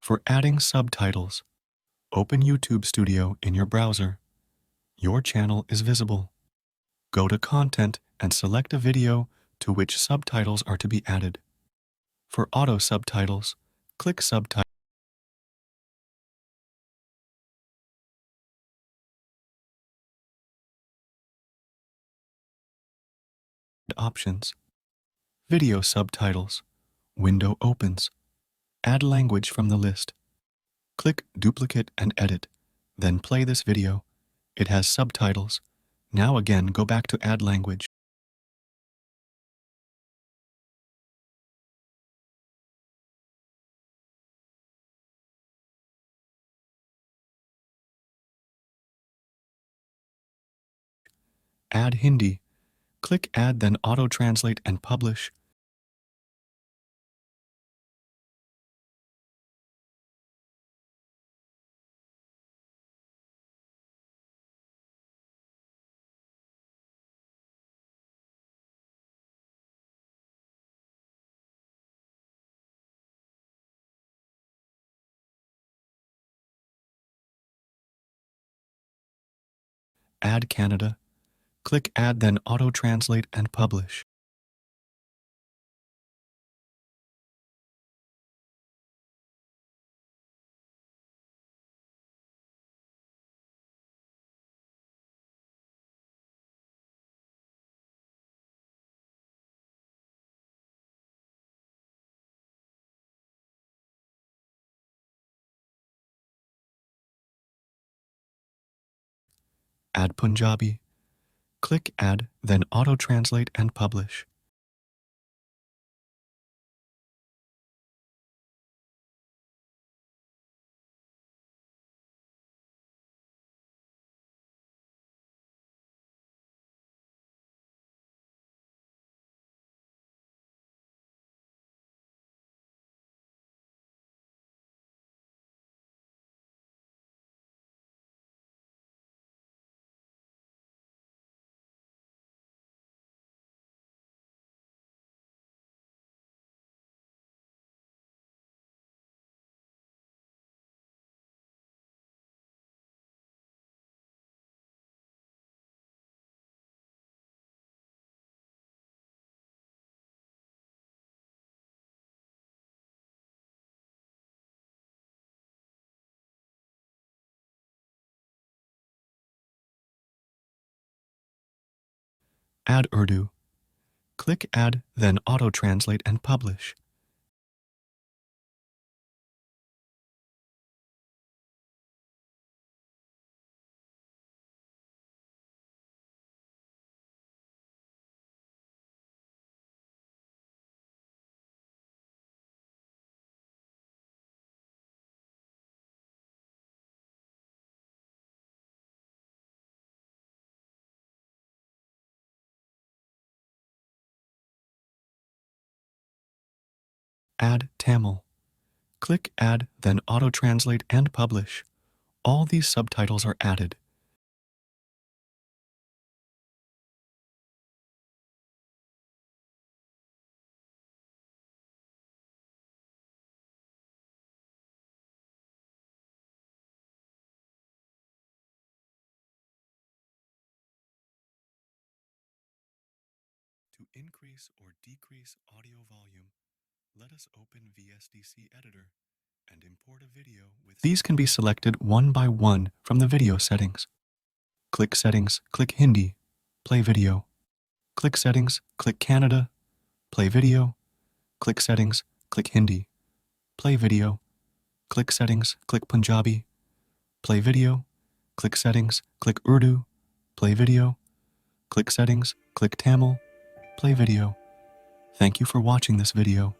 For adding subtitles, open YouTube Studio in your browser. Your channel is visible. Go to Content and select a video to which subtitles are to be added. For auto subtitles, click Subtitle options. Video subtitles. Window opens. Add language from the list. Click Duplicate and Edit. Then play this video. It has subtitles. Now again go back to Add Language. Add Hindi. Click Add, then auto-translate and publish. Add Kannada. Click Add, then auto-translate and publish. Add Punjabi. Click Add, then auto-translate and publish. Add Urdu. Click Add, then auto-translate and publish. Add Tamil. Click Add, then auto-translate and publish. All these subtitles are added. To increase or decrease audio volume, let us open VSDC Editor and import a video with... These can be selected one by one from the video settings. Click Settings, click Hindi, play video. Click Settings, click Kannada, play video. Click Settings, click Hindi, play video. Click Settings, click Punjabi, play video. Click Settings, click Urdu, play video. Click Settings, click Tamil, play video. Thank you for watching this video.